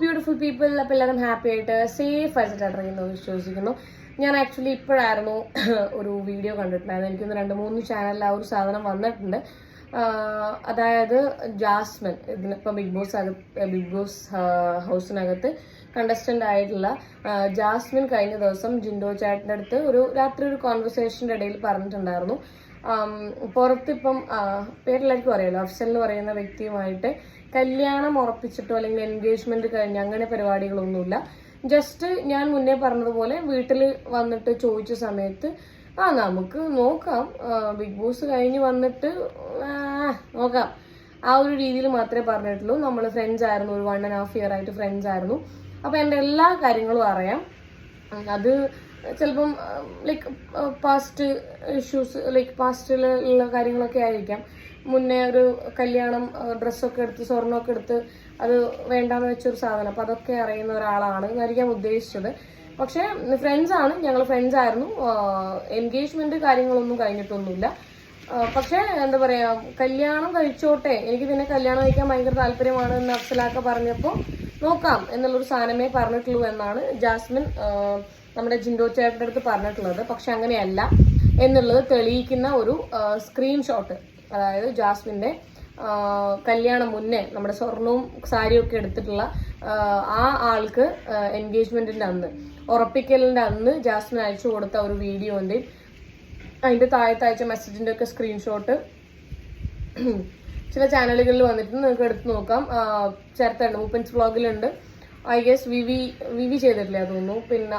Beautiful people. അപ്പോൾ എല്ലാവരും happy ആയിട്ട് സേഫ് ആയിട്ട് വിശ്വസിക്കുന്നു. ഞാൻ ആക്ച്വലി ഇപ്പോഴായിരുന്നു ഒരു വീഡിയോ കണ്ടിട്ടുണ്ടായിരുന്നു. എനിക്കൊന്ന് 2-3 ചാനലിൽ ആ ഒരു സാധനം വന്നിട്ടുണ്ട്. അതായത് ജാസ്മിൻ ഇതിനിപ്പോൾ ബിഗ് ബോസ് ഹൗസിനകത്ത് കണ്ടസ്റ്റന്റ് ആയിട്ടുള്ള ജാസ്മിൻ കഴിഞ്ഞ ദിവസം ജിൻഡോ ചേട്ടൻ്റെ അടുത്ത് രാത്രി ഒരു കോൺവെർസേഷൻ്റെ ഇടയിൽ പറഞ്ഞിട്ടുണ്ടായിരുന്നു, പുറത്തിപ്പം പേരെല്ലാവർക്കും അറിയാലോ, അഫ്സൽ എന്ന് പറയുന്ന വ്യക്തിയുമായിട്ട് കല്യാണം ഉറപ്പിച്ചിട്ടോ അല്ലെങ്കിൽ എൻഗേജ്മെന്റ് കഴിഞ്ഞ് അങ്ങനെ പരിപാടികളൊന്നുമില്ല. ജസ്റ്റ് ഞാൻ മുന്നേ പറഞ്ഞതുപോലെ വീട്ടിൽ വന്നിട്ട് ചോദിച്ച സമയത്ത് നമുക്ക് നോക്കാം, ബിഗ് ബോസ് കഴിഞ്ഞ് വന്നിട്ട് നോക്കാം, ആ ഒരു രീതിയിൽ മാത്രമേ പറഞ്ഞിട്ടുള്ളൂ. നമ്മൾ ഫ്രണ്ട്സ് ആയിരുന്നു, ഒരു 1.5 year ആയിട്ട് ഫ്രണ്ട്സ് ആയിരുന്നു. അപ്പോൾ എൻ്റെ എല്ലാ കാര്യങ്ങളും അറിയാം. അത് ചിലപ്പം ലൈക്ക് പാസ്റ്റ് ഇഷ്യൂസ്, ലൈക്ക് പാസ്റ്റിലുള്ള കാര്യങ്ങളൊക്കെ ആയിരിക്കാം. മുന്നേ ഒരു കല്യാണം, ഡ്രസ്സൊക്കെ എടുത്ത് സ്വർണ്ണമൊക്കെ എടുത്ത് അത് വേണ്ടാന്ന് വെച്ചൊരു സാധനം, അപ്പം അതൊക്കെ അറിയുന്ന ഒരാളാണ് എന്നായിരിക്കാം ഉദ്ദേശിച്ചത്. പക്ഷേ ഫ്രണ്ട്സ് ആണ്, ഞങ്ങൾ ഫ്രണ്ട്സ് ആയിരുന്നു. എൻഗേജ്മെന്റ് കാര്യങ്ങളൊന്നും കഴിഞ്ഞിട്ടൊന്നുമില്ല. പക്ഷേ എന്താ പറയാ, കല്യാണം കഴിച്ചോട്ടെ, എനിക്ക് പിന്നെ കല്യാണം കഴിക്കാൻ ഭയങ്കര താല്പര്യമാണ് എന്ന് അഫ്സലാക്ക പറഞ്ഞപ്പോൾ നോക്കാം എന്നുള്ളൊരു സാധനമേ പറഞ്ഞിട്ടുള്ളൂ എന്നാണ് ജാസ്മിൻ നമ്മുടെ ജിൻഡോ ചേട്ടൻ്റെ അടുത്ത് പറഞ്ഞിട്ടുള്ളത്. പക്ഷെ അങ്ങനെയല്ല എന്നുള്ളത് തെളിയിക്കുന്ന ഒരു സ്ക്രീൻഷോട്ട്, അതായത് ജാസ്മിൻ്റെ കല്യാണം മുന്നേ നമ്മുടെ സ്വർണവും സാരിയും ഒക്കെ എടുത്തിട്ടുള്ള ആ ആൾക്ക് എൻഗേജ്മെന്റിന്റെ അന്ന്, ഉറപ്പിക്കലിന്റെ അന്ന് ജാസ്മിൻ അയച്ചു കൊടുത്ത ഒരു വീഡിയോന്റെയും അതിന്റെ താഴത്ത് അയച്ച മെസ്സേജിന്റെ ഒക്കെ സ്ക്രീൻഷോട്ട് ചില ചാനലുകളിൽ വന്നിട്ട് നിങ്ങൾക്ക് എടുത്ത് നോക്കാം. ചേർത്തുണ്ട്, മൂപ്പൻസ് വ്ളോഗിലുണ്ട്, ഐ ഗെസ് വിവി ചെയ്തിട്ടില്ല തോന്നുന്നു, പിന്നെ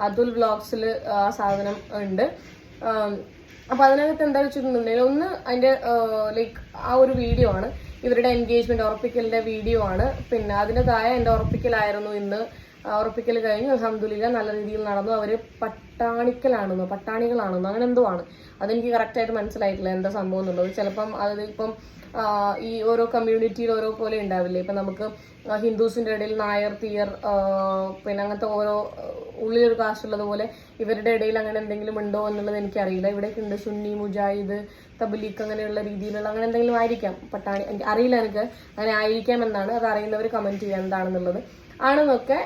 അതുൽ വ്ളോഗ്സിൽ ആ സാധനം ഉണ്ട്. അപ്പൊ അതിനകത്ത് എന്താ വെച്ചിട്ടുണ്ടെങ്കിൽ ഒന്ന് അതിന്റെ ലൈക്ക് ആ ഒരു വീഡിയോ ആണ്, ഇവരുടെ എൻഗേജ്മെന്റ് ഉറപ്പിക്കലിന്റെ വീഡിയോ ആണ്. പിന്നെ അതിന്റെ താഴെ എന്റെ ഉറപ്പിക്കലായിരുന്നു ഇന്ന്, ഉറപ്പിക്കൽ കഴിഞ്ഞു, അൽഹംദുലില്ലാ നല്ല രീതിയിൽ നടന്നു. അവര് പട്ടാണികളാണെന്നോ അങ്ങനെ എന്തോ ആണ്, അതെനിക്ക് കറക്റ്റ് ആയിട്ട് മനസ്സിലായിട്ടില്ല എന്താ സംഭവം എന്നുള്ളത്. ചിലപ്പം അത് ഇപ്പം ഈ ഓരോ കമ്മ്യൂണിറ്റിയിൽ ഓരോ പോലെ ഉണ്ടാവില്ലേ, ഇപ്പം നമുക്ക് ഹിന്ദുസിന്റെ ഇടയിൽ നായർ, തീയർ, പിന്നെ അങ്ങനത്തെ ഓരോ ഉള്ളിലൊരു കാസ്റ്റ് ഉള്ളതുപോലെ ഇവരുടെ ഇടയിൽ അങ്ങനെ എന്തെങ്കിലും ഉണ്ടോ എന്നുള്ളത് എനിക്കറിയില്ല. ഇവിടേക്ക് ഉണ്ട് സുന്നി, മുജാഹിദ്, തബ്ലീഗ് അങ്ങനെയുള്ള രീതിയിലുള്ള അങ്ങനെ എന്തെങ്കിലും ആയിരിക്കാം. പട്ടാണി അറിയില്ല, എനിക്ക് അങ്ങനെ ആയിരിക്കാം എന്നാണ്. അത് അറിയുന്നവർ കമന്റ് ചെയ്യാൻ എന്താണെന്നുള്ളത് ആണെന്നൊക്കെ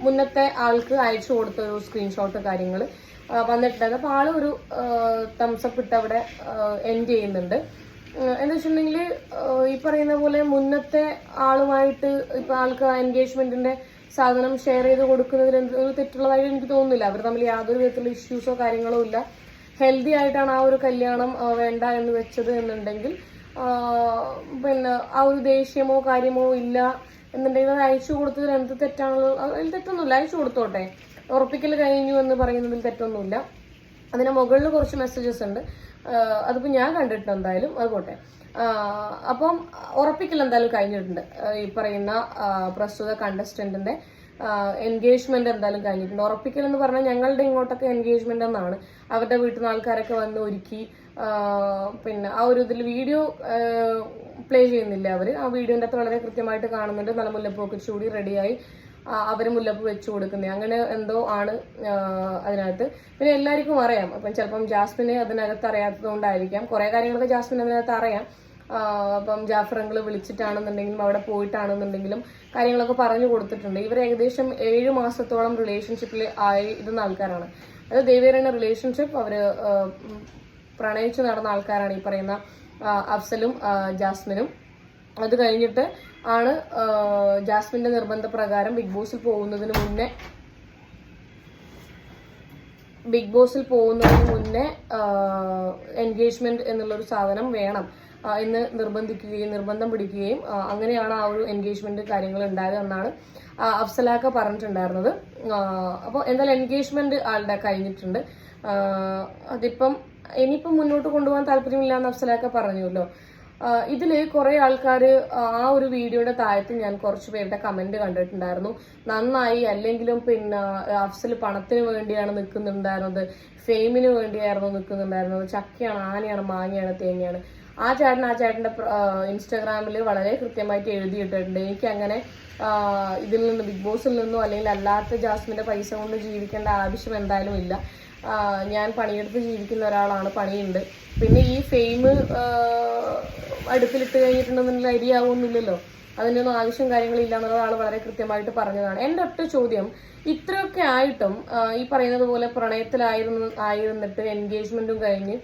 മുന്നത്തെ ആൾക്ക് അയച്ചു കൊടുത്ത ഒരു സ്ക്രീൻഷോട്ട് കാര്യങ്ങൾ വന്നിട്ടുണ്ടായിരുന്നു. അപ്പോൾ ആള് ഒരു തംസപ്പ് ഇട്ട് അവിടെ എൻഡ് ചെയ്യുന്നുണ്ട്. എന്ന് വെച്ചിട്ടുണ്ടെങ്കിൽ ഈ പറയുന്ന പോലെ മുന്നത്തെ ആളുമായിട്ട് ഇപ്പൊ ആൾക്ക് എൻഗേജ്മെന്റിന്റെ സാധനം ഷെയർ ചെയ്ത് കൊടുക്കുന്നതിൽ ഒരു തെറ്റുള്ളതായിട്ട് എനിക്ക് തോന്നുന്നില്ല. അവർ തമ്മിൽ യാതൊരു വിധത്തിലുള്ള ഇഷ്യൂസോ കാര്യങ്ങളോ ഇല്ല. ഹെൽത്തി ആയിട്ടാണ് ആ ഒരു കല്യാണം വേണ്ട എന്ന് വെച്ചത് എന്നുണ്ടെങ്കിൽ, പിന്നെ ആ ഒരു ദേഷ്യമോ കാര്യമോ ഇല്ല എന്നുണ്ടെങ്കിൽ അത് അയച്ചു കൊടുത്തതിൽ എന്ത് തെറ്റാണല്ലോ, അതിൽ തെറ്റൊന്നുമില്ല, അയച്ചു കൊടുത്തോട്ടെ. ഉറപ്പിക്കൽ കഴിഞ്ഞു എന്ന് പറയുന്നതിൽ തെറ്റൊന്നുമില്ല. അതിന് മുകളിൽ കുറച്ച് മെസ്സേജസ് ഉണ്ട്, അതിപ്പോൾ ഞാൻ കണ്ടിട്ടുണ്ട്, എന്തായാലും അത് പോട്ടെ. അപ്പം ഉറപ്പിക്കൽ എന്തായാലും കഴിഞ്ഞിട്ടുണ്ട്. ഈ പറയുന്ന പ്രസ്തുത കണ്ടസ്റ്റന്റിന്റെ എൻഗേജ്മെന്റ് എന്തായാലും കഴിഞ്ഞിട്ടുണ്ട്. ഉറപ്പിക്കൽ എന്ന് പറഞ്ഞാൽ ഞങ്ങളുടെ ഇങ്ങോട്ടൊക്കെ എൻഗേജ്മെന്റ് എന്നാണ്. അവരുടെ വീട്ടിൽ നിന്ന് ആൾക്കാരൊക്കെ വന്ന് ഒരുക്കി, പിന്നെ ആ ഒരു ഇതിൽ വീഡിയോ പ്ലേ ചെയ്യുന്നില്ല അവർ. ആ വീഡിയോൻ്റെ അകത്ത് വളരെ കൃത്യമായിട്ട് കാണുന്നുണ്ട്, നല്ല മുല്ലപ്പൊക്കെ ചൂടി റെഡിയായി അവർ മുല്ലപ്പ് വെച്ചു കൊടുക്കുന്നത്, അങ്ങനെ എന്തോ ആണ് അതിനകത്ത്. പിന്നെ എല്ലാവർക്കും അറിയാം, അപ്പം ചിലപ്പം ജാസ്മിനെ അതിനകത്ത് അറിയാത്തത് കൊണ്ടായിരിക്കാം. കുറെ കാര്യങ്ങളൊക്കെ ജാസ്മിൻ അതിനകത്ത് അറിയാം. അപ്പം ജാഫറങ്ങൾ വിളിച്ചിട്ടാണെന്നുണ്ടെങ്കിലും അവിടെ പോയിട്ടാണെന്നുണ്ടെങ്കിലും കാര്യങ്ങളൊക്കെ പറഞ്ഞു കൊടുത്തിട്ടുണ്ട്. ഇവർ ഏകദേശം 7 മാസത്തോളം റിലേഷൻഷിപ്പിൽ ആയിരുന്ന ആൾക്കാരാണ്. അത് ദേവേറിന്റെ റിലേഷൻഷിപ്പ് അവര് പ്രണയിച്ചു നടന്ന ആൾക്കാരാണ് ഈ പറയുന്ന അഫ്സലും ജാസ്മിനും. അത് കഴിഞ്ഞിട്ട് ആണ് ജാസ്മിന്റെ നിർബന്ധപ്രകാരം ബിഗ് ബോസിൽ പോകുന്നതിന് മുന്നേ എൻഗേജ്മെന്റ് എന്നുള്ളൊരു സാധനം വേണം എന്ന് നിർബന്ധം പിടിക്കുകയും അങ്ങനെയാണ് ആ ഒരു എൻഗേജ്മെന്റ് കാര്യങ്ങൾ ഉണ്ടായത് എന്നാണ് അഫ്സലാക്ക പറഞ്ഞിട്ടുണ്ടായിരുന്നത്. അപ്പോൾ എന്തായാലും എൻഗേജ്മെന്റ് ആളുടെ കഴിഞ്ഞിട്ടുണ്ട്. അതിപ്പം ഇനിയിപ്പം മുന്നോട്ട് കൊണ്ടുപോകാൻ താല്പര്യമില്ല എന്ന് അഫ്സലാക്ക പറഞ്ഞല്ലോ. ഇതില് കുറെ ആൾക്കാർ ആ ഒരു വീഡിയോയുടെ താഴത്ത് ഞാൻ കുറച്ച് പേരുടെ കമന്റ് കണ്ടിട്ടുണ്ടായിരുന്നു. നന്നായി, അല്ലെങ്കിലും പിന്നെ അഫ്സൽ പണത്തിന് വേണ്ടിയാണ് നിൽക്കുന്നുണ്ടായിരുന്നത്, ഫെയിമിന് വേണ്ടിയായിരുന്നു നിൽക്കുന്നുണ്ടായിരുന്നത്, ചക്കയാണ്, ആനയാണ്, മാങ്ങയാണ്, തേങ്ങയാണ്. ആ ചേട്ടന്റെ ഇൻസ്റ്റാഗ്രാമിൽ വളരെ കൃത്യമായിട്ട് എഴുതിയിട്ടുണ്ട്, എനിക്ക് അങ്ങനെ ഇതിൽ നിന്ന് ബിഗ് ബോസിൽ നിന്നോ അല്ലെങ്കിൽ അല്ലാത്ത ജാസ്മിന്റെ പൈസ കൊണ്ട് ജീവിക്കേണ്ട ആവശ്യം എന്തായാലും ഇല്ല. ഞാൻ പണിയെടുത്ത് ജീവിക്കുന്ന ഒരാളാണ്, പണിയുണ്ട്. പിന്നെ ഈ ഫെയിം അടുപ്പിലിട്ട് കഴിഞ്ഞിട്ടുണ്ടെന്നുള്ള ഐഡിയ ആവുന്നില്ലല്ലോ. അതിൻ്റെ ഒന്നും ആവശ്യം കാര്യങ്ങളില്ല എന്നുള്ളത് ആൾ വളരെ കൃത്യമായിട്ട് പറഞ്ഞതാണ്. എൻ്റെ ഒറ്റ ചോദ്യം, ഇത്രയൊക്കെ ആയിട്ടും ഈ പറയുന്നത് പോലെ പ്രണയത്തിലായിരുന്നിട്ട് എൻഗേജ്മെന്റും കഴിഞ്ഞ്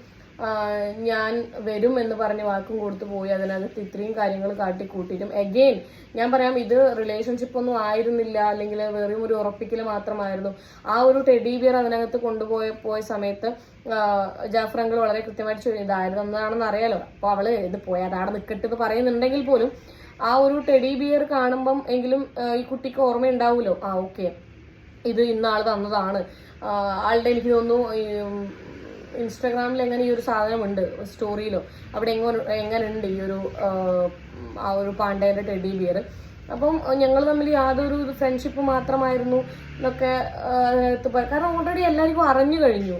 ഞാൻ വരും എന്ന് പറഞ്ഞ് വാക്കും കൊടുത്തു പോയി, അതിനകത്ത് ഇത്രയും കാര്യങ്ങൾ കാട്ടിക്കൂട്ടിയിട്ടും എഗെയിൻ ഞാൻ പറയാം, ഇത് റിലേഷൻഷിപ്പ് ഒന്നും ആയിരുന്നില്ല, അല്ലെങ്കിൽ വെറും ഒരു ഉറപ്പിക്കൽ മാത്രമായിരുന്നു. ആ ഒരു ടെഡി ബിയർ അതിനകത്ത് പോയ സമയത്ത് ജാഫർ അങ്കിൾ വളരെ കൃത്യമായിട്ട് ഇതായിരുന്നു എന്നാണെന്ന് അറിയാലോ. അപ്പോൾ അവള് ഇത് പോയി അതവിടെ നിൽക്കട്ടെ എന്ന് പറയുന്നുണ്ടെങ്കിൽ പോലും ആ ഒരു ടെഡി ബിയർ കാണുമ്പം എങ്കിലും ഈ കുട്ടിക്ക് ഓർമ്മയുണ്ടാവുമല്ലോ, ഓക്കെ ഇത് ഇന്നാൾ തന്നതാണ്. ആളുടെ എനിക്ക് തോന്നുന്നു ഇൻസ്റ്റാഗ്രാമിൽ എങ്ങനെ ഈ ഒരു സാധനമുണ്ട് സ്റ്റോറിയിലോ അവിടെ എങ്ങനെ ഉണ്ട് ഈ ഒരു ആ ഒരു പാണ്ഡേന്റെ ടെഡി ബിയർ. അപ്പം ഞങ്ങൾ തമ്മിൽ യാതൊരു ഫ്രണ്ട്ഷിപ്പ് മാത്രമായിരുന്നു എന്നൊക്കെ അതിനകത്ത് കാരണം ഓൾറെഡി എല്ലാവർക്കും അറിഞ്ഞു കഴിഞ്ഞു.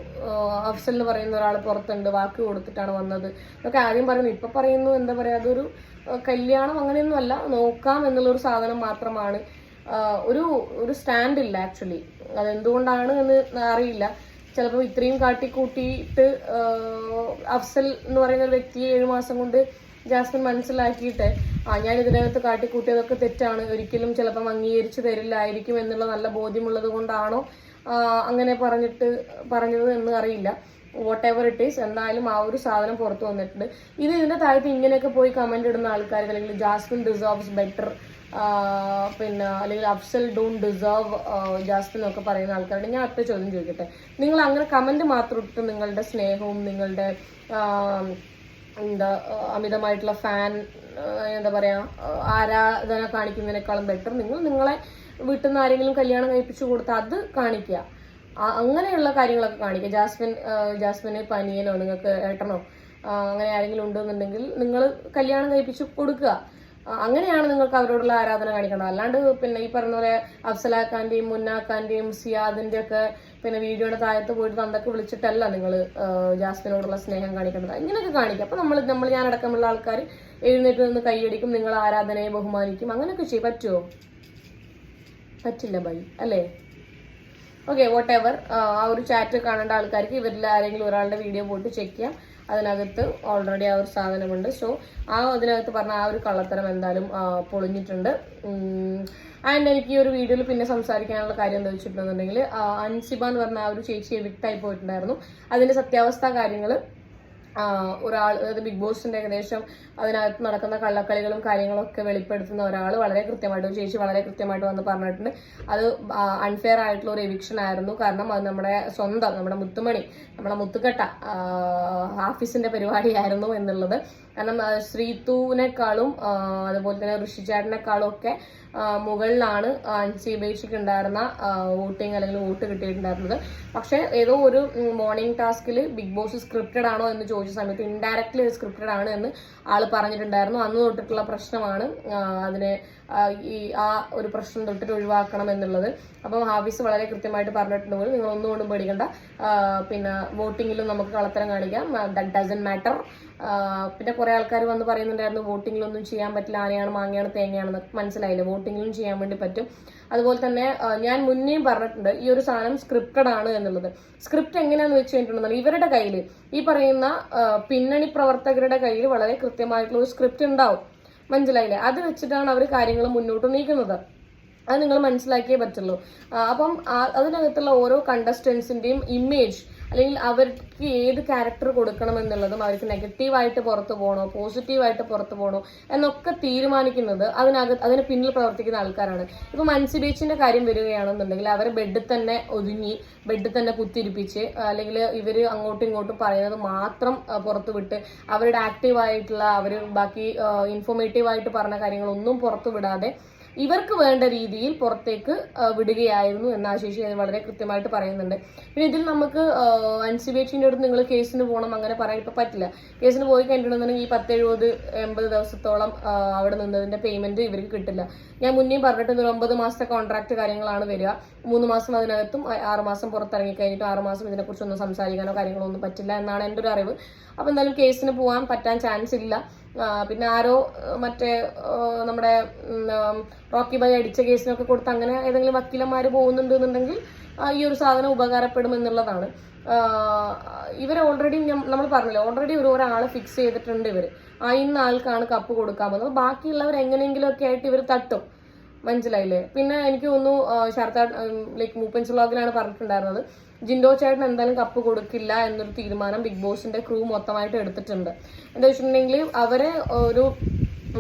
അഫ്സൽ എന്ന് പറയുന്ന ഒരാൾ പുറത്തുണ്ട്, വാക്ക് കൊടുത്തിട്ടാണ് വന്നത് എന്നൊക്കെ ആദ്യം പറയുന്നു. ഇപ്പൊ പറയുന്നു എന്താ പറയാ, അതൊരു കല്യാണം അങ്ങനെയൊന്നും അല്ല, നോക്കാം എന്നുള്ളൊരു സാധനം മാത്രമാണ്. ഒരു സ്റ്റാൻഡ് ഇല്ല ആക്ച്വലി. അതെന്തുകൊണ്ടാണ് എന്ന് അറിയില്ല. ചിലപ്പോൾ ഇത്രയും കാട്ടിക്കൂട്ടിയിട്ട് അഫ്സൽ എന്ന് പറയുന്ന ഒരു വ്യക്തിയെ 7 മാസം കൊണ്ട് ജാസ്മിൻ മനസ്സിലാക്കിയിട്ട് ഞാൻ ഇതിനകത്ത് കാട്ടിക്കൂട്ടിയതൊക്കെ തെറ്റാണ്, ഒരിക്കലും ചിലപ്പം അംഗീകരിച്ചു തരില്ലായിരിക്കും എന്നുള്ള നല്ല ബോധ്യമുള്ളത് കൊണ്ടാണോ അങ്ങനെ പറഞ്ഞത് എന്ന് അറിയില്ല. വാട്ട് എവർ ഇറ്റ് ഈസ്, എന്തായാലും ആ ഒരു സാധനം പുറത്തു വന്നിട്ടുണ്ട്. ഇതിന്റെ താഴത്ത് ഇങ്ങനെയൊക്കെ പോയി കമന്റ് ഇടുന്ന ആൾക്കാർ, അല്ലെങ്കിൽ ജാസ്മിൻ ഡിസേർവ്സ് ബെറ്റർ, പിന്നെ അല്ലെങ്കിൽ അഫ്സൽ ഡോണ്ട് ഡിസേർവ് ജാസ്മിൻ എന്നൊക്കെ പറയുന്ന ആൾക്കാരുടെ ഞാൻ ഒറ്റ ചോദ്യം ചോദിക്കട്ടെ, നിങ്ങൾ അങ്ങനെ കമന്റ് മാത്രം ഇട്ട് നിങ്ങളുടെ സ്നേഹവും നിങ്ങളുടെ അമിതമായിട്ടുള്ള ഫാൻ എന്താ പറയാ ആരാധന കാണിക്കുന്നതിനേക്കാളും ബെറ്റർ നിങ്ങളെ വീട്ടിൽ നിന്ന് ആരെങ്കിലും കല്യാണം കഴിപ്പിച്ചു കൊടുത്താൽ അത് കാണിക്കുക, അങ്ങനെയുള്ള കാര്യങ്ങളൊക്കെ കാണിക്കുക. ജാസ്മിന് പനിയനോ നിങ്ങൾക്ക് ഏട്ടനോ അങ്ങനെ ആരെങ്കിലും ഉണ്ടെന്നുണ്ടെങ്കിൽ നിങ്ങൾ കല്യാണം കഴിപ്പിച്ചു കൊടുക്കുക. അങ്ങനെയാണ് നിങ്ങൾക്ക് അവരോടുള്ള ആരാധന കാണിക്കേണ്ടത്. അല്ലാണ്ട് പിന്നെ ഈ പറഞ്ഞ പോലെ അഫ്സലാക്കാന്റെയും മുന്നാക്കാന്റെയും സിയാദിന്റെ ഒക്കെ പിന്നെ വീഡിയോയുടെ താഴത്ത് പോയിട്ട് തന്തൊക്കെ വിളിച്ചിട്ടല്ല നിങ്ങൾ ജാസ്മിനോടുള്ള സ്നേഹം കാണിക്കേണ്ടത്. ഇങ്ങനെയൊക്കെ കാണിക്കും. അപ്പൊ നമ്മൾ ഞാനടക്കമുള്ള ആൾക്കാർ എഴുന്നേറ്റ് നിന്ന് കൈയടിക്കും, നിങ്ങൾ ആരാധനയെ ബഹുമാനിക്കും, അങ്ങനെയൊക്കെ ചെയ്യും. പറ്റുമോ? പറ്റില്ല ബൈ, അല്ലേ? Okay, what ever. ആ ഒരു ചാറ്റ് കാണേണ്ട ആൾക്കാർക്ക് ഇവരിൽ ആരെങ്കിലും ഒരാളുടെ വീഡിയോ പോയിട്ട് ചെക്ക് ചെയ്യാം. അതിനകത്ത് ഓൾറെഡി ആ ഒരു സാധനമുണ്ട്. സോ അതിനകത്ത് പറഞ്ഞ ആ ഒരു കള്ളത്തരം എന്തായാലും പൊളിഞ്ഞിട്ടുണ്ട്. ആൻഡ് എനിക്ക് ഈ ഒരു വീഡിയോയിൽ പിന്നെ സംസാരിക്കാനുള്ള കാര്യം എന്താ വെച്ചിട്ടുണ്ടെന്നുണ്ടെങ്കിൽ, അൻസിബ എന്ന് പറഞ്ഞ ആ ഒരു ചേച്ചി എവിക്റ്റായി പോയിട്ടുണ്ടായിരുന്നു. അതിന്റെ സത്യാവസ്ഥ കാര്യങ്ങൾ അതായത് ബിഗ് ബോസിന്റെ ഏകദേശം അതിനകത്ത് നടക്കുന്ന കള്ളക്കളികളും കാര്യങ്ങളൊക്കെ വെളിപ്പെടുത്തുന്ന ഒരാൾ വളരെ കൃത്യമായിട്ട്, ഒരു ചേച്ചി വളരെ കൃത്യമായിട്ട് വന്ന് പറഞ്ഞിട്ടുണ്ട്. അത് അൺഫെയർ ആയിട്ടുള്ള ഒരു എവിക്ഷൻ ആയിരുന്നു. കാരണം അത് നമ്മുടെ മുത്തുമണി, നമ്മുടെ മുത്തുകെട്ട ഹാഫീസിന്റെ പരിപാടിയായിരുന്നു എന്നുള്ളത്. കാരണം ശ്രീതുവിനേക്കാളും അതുപോലെ തന്നെ ഋഷിചാട്ടിനേക്കാളും ഒക്കെ മുകളിലാണ് അൻസിബേച്ചിക്ക് ഉണ്ടായിരുന്ന വോട്ടിംഗ് അല്ലെങ്കിൽ വോട്ട് കിട്ടിയിട്ടുണ്ടായിരുന്നത്. പക്ഷെ ഏതോ ഒരു മോർണിംഗ് ടാസ്കിൽ ബിഗ് ബോസ് സ്ക്രിപ്റ്റഡ് ആണോ എന്ന് ചോദിച്ച സമയത്ത് ഇൻഡയറക്ട്ലി സ്ക്രിപ്റ്റഡ് ആണ് എന്ന് ആള് പറഞ്ഞിട്ടുണ്ടായിരുന്നു. അന്ന് തൊട്ടിട്ടുള്ള പ്രശ്നമാണ് അതിനെ ആ ഒരു പ്രശ്നം തൊട്ടിട്ട് ഒഴിവാക്കണം എന്നുള്ളത്. അപ്പം ഹാഫീസ് വളരെ കൃത്യമായിട്ട് പറഞ്ഞിട്ടുണ്ട്, നിങ്ങൾ ഒന്നുകൊണ്ടും പേടിക്കണ്ട, പിന്നെ വോട്ടിങ്ങിലും നമുക്ക് കളത്തരം കാണിക്കാം, ദാറ്റ് ഡസന്റ് മാറ്റർ. പിന്നെ കുറെ ആൾക്കാർ വന്ന് പറയുന്നുണ്ടായിരുന്നു വോട്ടിങ്ങിലൊന്നും ചെയ്യാൻ പറ്റില്ല, ആനയാണ് മാങ്ങയാണ് തേങ്ങയാണെന്ന്. മനസ്സിലായില്ല, വോട്ടിങ്ങിലും ചെയ്യാൻ വേണ്ടി പറ്റും. അതുപോലെ തന്നെ ഞാൻ മുന്നേയും പറഞ്ഞിട്ടുണ്ട് ഈ ഒരു സാധനം സ്ക്രിപ്റ്റഡ് ആണ് എന്നുള്ളത്. സ്ക്രിപ്റ്റ് എങ്ങനെയാണെന്ന് വെച്ച് കഴിഞ്ഞിട്ടുണ്ടെങ്കിൽ ഇവരുടെ കയ്യിൽ, ഈ പറയുന്ന പിന്നണി പ്രവർത്തകരുടെ കയ്യിൽ വളരെ കൃത്യമായിട്ടുള്ള ഒരു സ്ക്രിപ്റ്റ് ഉണ്ടാവും. മനസ്സിലായില്ലേ? അത് വെച്ചിട്ടാണ് അവർ കാര്യങ്ങൾ മുന്നോട്ട് നീക്കുന്നത്. അത് നിങ്ങൾ മനസ്സിലാക്കിയേ പറ്റുള്ളൂ. അപ്പം അതിനകത്തുള്ള ഓരോ കണ്ടസ്റ്റൻസിന്റെയും ഇമേജ് അല്ലെങ്കിൽ അവർക്ക് ഏത് ക്യാരക്ടർ കൊടുക്കണം എന്നുള്ളതും, അവർക്ക് നെഗറ്റീവായിട്ട് പുറത്തു പോകണോ പോസിറ്റീവായിട്ട് പുറത്തു പോകണോ എന്നൊക്കെ തീരുമാനിക്കുന്നത് അതിന് പിന്നിൽ പ്രവർത്തിക്കുന്ന ആൾക്കാരാണ്. ഇപ്പൊ മൻസിബേച്ചിന്റെ കാര്യം വരികയാണെന്നുണ്ടെങ്കിൽ അവരെ ബെഡിൽ തന്നെ ഒതുങ്ങി, ബെഡിൽ തന്നെ കുത്തിരിപ്പിച്ച്, അല്ലെങ്കിൽ ഇവര് അങ്ങോട്ടും ഇങ്ങോട്ടും പറയുന്നത് മാത്രം പുറത്തു വിട്ട്, അവരുടെ ആക്റ്റീവായിട്ടുള്ള ബാക്കി ഇൻഫോർമേറ്റീവായിട്ട് പറഞ്ഞ കാര്യങ്ങളൊന്നും പുറത്തു വിടാതെ ഇവർക്ക് വേണ്ട രീതിയിൽ പുറത്തേക്ക് വിടുകയായിരുന്നു എന്ന് ആശിഷി വളരെ കൃത്യമായിട്ട് പറയുന്നുണ്ട്. പിന്നെ ഇതിൽ നമുക്ക് അൻസിബേച്ചിന്റെ അടുത്ത് നിങ്ങൾ കേസിന് പോകണം അങ്ങനെ പറയാൻ ഇപ്പൊ പറ്റില്ല. കേസിന് പോയി കഴിഞ്ഞിട്ടുണ്ടെന്നുണ്ടെങ്കിൽ ഈ 10-70-80 ദിവസത്തോളം അവിടെ നിന്നതിന്റെ പേയ്മെന്റ് ഇവർക്ക് കിട്ടില്ല. ഞാൻ മുന്നേ പറഞ്ഞിട്ട് 9 മാസത്തെ കോൺട്രാക്ട് കാര്യങ്ങളാണ് വരിക. 3 മാസം അതിനകത്തും 6 മാസം പുറത്തിറങ്ങി കഴിഞ്ഞിട്ട് 6 മാസം ഇതിനെക്കുറിച്ചൊന്നും സംസാരിക്കാനോ കാര്യങ്ങളോ ഒന്നും പറ്റില്ല എന്നാണ് എൻ്റെ ഒരു അറിവ്. അപ്പൊ എന്തായാലും കേസിന് പോകാൻ പറ്റാൻ ചാൻസ് ഇല്ല. പിന്നെ ആരോ മറ്റേ നമ്മുടെ റോക്കി ബൈ അടിച്ച കേസിനൊക്കെ കൊടുത്ത് അങ്ങനെ ഏതെങ്കിലും വക്കീലന്മാർ പോകുന്നുണ്ടെന്നുണ്ടെങ്കിൽ ഈ ഒരു സാധനം ഉപകാരപ്പെടും എന്നുള്ളതാണ്. ഇവർ ഓൾറെഡി നമ്മൾ പറഞ്ഞല്ലോ, ഓൾറെഡി ഒരാളെ ഫിക്സ് ചെയ്തിട്ടുണ്ട് ഇവർ. ഇന്ന ആൾക്കാണ് കപ്പ് കൊടുക്കാൻ പോകുന്നത്. അപ്പോൾ ബാക്കിയുള്ളവർ എങ്ങനെയെങ്കിലും ഒക്കെ ആയിട്ട് ഇവർ തട്ടും. മനസ്സിലായില്ലേ? പിന്നെ എനിക്ക് തോന്നുന്നു ശരത്ത ലൈക്ക് മൂപ്പൻസ് വ്ളോഗിലാണ് പറഞ്ഞിട്ടുണ്ടായിരുന്നത്, ജിൻഡോ ചേട്ടൻ എന്തായാലും കപ്പ് കൊടുക്കില്ല എന്നൊരു തീരുമാനം ബിഗ് ബോസിന്റെ ക്രൂ മൊത്തമായിട്ട് എടുത്തിട്ടുണ്ട്. എന്താ വെച്ചിട്ടുണ്ടെങ്കിൽ അവരെ ഒരു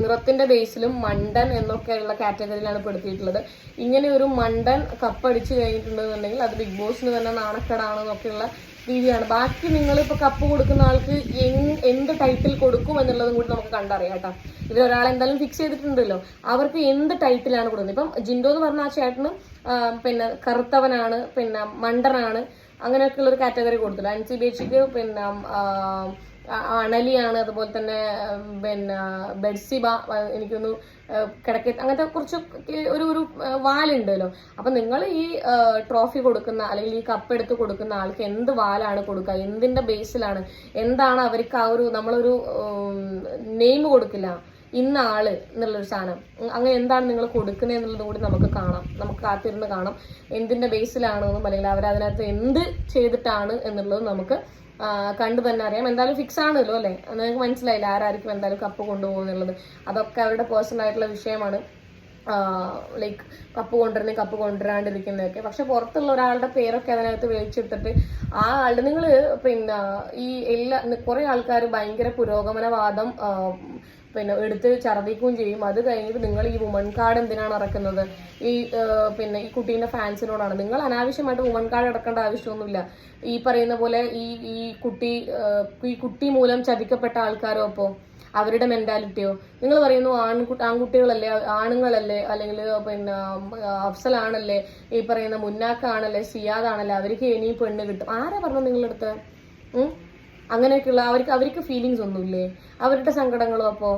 നിറത്തിന്റെ ബേസിലും മണ്ടൻ എന്നൊക്കെയുള്ള കാറ്റഗറിയിലാണ് പെടുത്തിയിട്ടുള്ളത്. ഇങ്ങനെ ഒരു മണ്ടൻ കപ്പടിച്ചു കഴിഞ്ഞിട്ടുണ്ടെന്നുണ്ടെങ്കിൽ അത് ബിഗ് ബോസിന് തന്നെ നാണക്കേടാണെന്നൊക്കെയുള്ള രീതിയാണ്. ബാക്കി നിങ്ങളിപ്പോൾ കപ്പ് കൊടുക്കുന്ന ആൾക്ക് എന്ത് ടൈറ്റിൽ കൊടുക്കും എന്നുള്ളതും കൂടി നമുക്ക് കണ്ടറിയാം കേട്ടോ. ഇവരൊരാളെ എന്തായാലും ഫിക്സ് ചെയ്തിട്ടുണ്ടല്ലോ, അവർക്ക് എന്ത് ടൈറ്റിലാണ് കൊടുക്കുന്നത്. ഇപ്പം ജിൻഡോ എന്ന് പറഞ്ഞ ആ ചേട്ടന് പിന്നെ കറുത്തവനാണ്, പിന്നെ മണ്ടനാണ്, അങ്ങനെയൊക്കെയുള്ള ഒരു കാറ്റഗറി കൊടുത്തില്ല. അൻസി ബേച്ചിക്ക് പിന്നെ അണലിയാണ്, അതുപോലെ തന്നെ പിന്നെ ബെഡ്സിബ എനിക്കൊന്ന് കിടക്ക, അങ്ങനത്തെ കുറച്ച് ഒരു വാലുണ്ടല്ലോ. അപ്പൊ നിങ്ങൾ ഈ ട്രോഫി കൊടുക്കുന്ന അല്ലെങ്കിൽ ഈ കപ്പ് എടുത്ത് കൊടുക്കുന്ന ആൾക്ക് എന്ത് വാലാണ് കൊടുക്കുക, എന്തിന്റെ ബേസിലാണ്, എന്താണ് അവർക്ക് ആ ഒരു നമ്മളൊരു നെയിം കൊടുക്കില്ല, ഇന്ന ആള് എന്നുള്ളൊരു സാധനം, അങ്ങനെ എന്താണ് നിങ്ങൾ കൊടുക്കുന്നത് എന്നുള്ളത് കൂടി നമുക്ക് കാണാം, നമുക്ക് കാത്തിരുന്ന് കാണാം. എന്തിന്റെ ബേസിലാണെന്നും അല്ലെങ്കിൽ അവരതിനകത്ത് എന്ത് ചെയ്തിട്ടാണ് എന്നുള്ളത് നമുക്ക് കണ്ടു തന്നെ അറിയാം. എന്തായാലും ഫിക്സ് ആണല്ലോ അല്ലേ, നിങ്ങൾക്ക് മനസ്സിലായില്ല ആരായിരിക്കും എന്തായാലും കപ്പ് കൊണ്ടുപോകുന്നുള്ളത്. അതൊക്കെ അവരുടെ പേഴ്സണൽ ആയിട്ടുള്ള വിഷയമാണ്. ലൈക്ക് കപ്പ് കൊണ്ടുവരുന്ന കപ്പ് കൊണ്ടുവരാണ്ടിരിക്കുന്നതൊക്കെ. പക്ഷെ പുറത്തുള്ള ഒരാളുടെ പേരൊക്കെ അതിനകത്ത് വിളിച്ചെടുത്തിട്ട് ആ ആളുടെ നിങ്ങൾ പിന്നെ ഈ കുറെ ആൾക്കാർ ഭയങ്കര പുരോഗമനവാദം പിന്നെ എടുത്ത് ഛർദ്ദിക്കുകയും ചെയ്യും. അത് കഴിഞ്ഞിട്ട് നിങ്ങൾ ഈ വുമൺ കാർഡ് എന്തിനാണ് ഇറക്കുന്നത്? പിന്നെ ഈ കുട്ടീന്റെ ഫാൻസിനോടാണ്. നിങ്ങൾ അനാവശ്യമായിട്ട് വുമൺ കാർഡ് ഇറക്കേണ്ട ആവശ്യമൊന്നുമില്ല. ഈ പറയുന്ന പോലെ ഈ കുട്ടി മൂലം ചതിക്കപ്പെട്ട ആൾക്കാരോ അപ്പോ അവരുടെ മെന്റാലിറ്റിയോ? നിങ്ങൾ പറയുന്നു ആൺകുട്ടികളല്ലേ, ആണുങ്ങളല്ലേ, അല്ലെങ്കിൽ പിന്നെ അഫ്സലാണല്ലേ, ഈ പറയുന്ന മുന്നാക്കാണല്ലേ, സിയാദാണല്ലേ, അവർക്ക് ഇനിയും പെണ്ണ് കിട്ടും. ആരാ പറഞ്ഞു നിങ്ങളെടുത്ത്? അങ്ങനെയൊക്കെയുള്ള അവർക്ക് ഫീലിങ്സ് ഒന്നുമില്ലേ? അവരുടെ സങ്കടങ്ങളോ അപ്പോ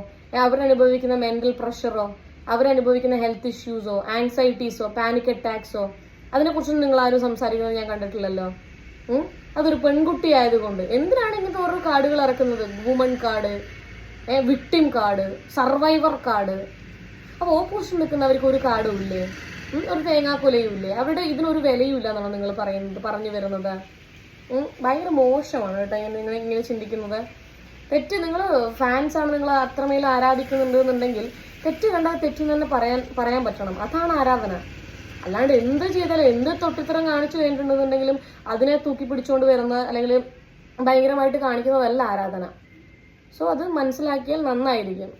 അവരനുഭവിക്കുന്ന മെന്റൽ പ്രഷറോ അവരനുഭവിക്കുന്ന ഹെൽത്ത് ഇഷ്യൂസോ ആൻസൈറ്റീസോ പാനിക് അറ്റാക്സോ അതിനെക്കുറിച്ചൊന്നും നിങ്ങൾ ആരും സംസാരിക്കുന്നത് ഞാൻ കണ്ടിട്ടില്ലല്ലോ. അതൊരു പെൺകുട്ടി ആയതുകൊണ്ട് എന്തിനാണ് ഇങ്ങനത്തെ ഓരോ കാർഡുകൾ ഇറക്കുന്നത്? Woman card, victim card, survivor card. അപ്പൊ ഓപ്പോസിഷൻ നിൽക്കുന്നവർക്ക് ഒരു കാർഡും ഇല്ലേ? ഒരു തേങ്ങാക്കൊലയും ഇല്ലേ? അവരുടെ ഇതിനൊരു വിലയും ഇല്ല എന്നാണ് നിങ്ങൾ പറഞ്ഞു വരുന്നത്. ഭയങ്കര മോശമാണ് കേട്ടോ നിങ്ങൾ ഇങ്ങനെ ചിന്തിക്കുന്നത്. തെറ്റ് നിങ്ങൾ ഫാൻസാണ്, നിങ്ങൾ അത്രമേൽ ആരാധിക്കുന്നുണ്ട് എന്നുണ്ടെങ്കിൽ തെറ്റ് കണ്ടാൽ തെറ്റെന്ന് തന്നെ പറയാൻ പറ്റണം. അതാണ് ആരാധന. അല്ലാണ്ട് എന്ത് ചെയ്താലും എന്ത് തൊട്ടിത്തരം കാണിച്ചു കഴിഞ്ഞിട്ടുണ്ടെന്നുണ്ടെങ്കിലും അതിനെ തൂക്കി പിടിച്ചുകൊണ്ട് വരുന്ന അല്ലെങ്കിൽ ഭയങ്കരമായിട്ട് കാണിക്കുന്നതല്ല ആരാധന. സോ അത് മനസ്സിലാക്കിയാൽ നന്നായിരിക്കും.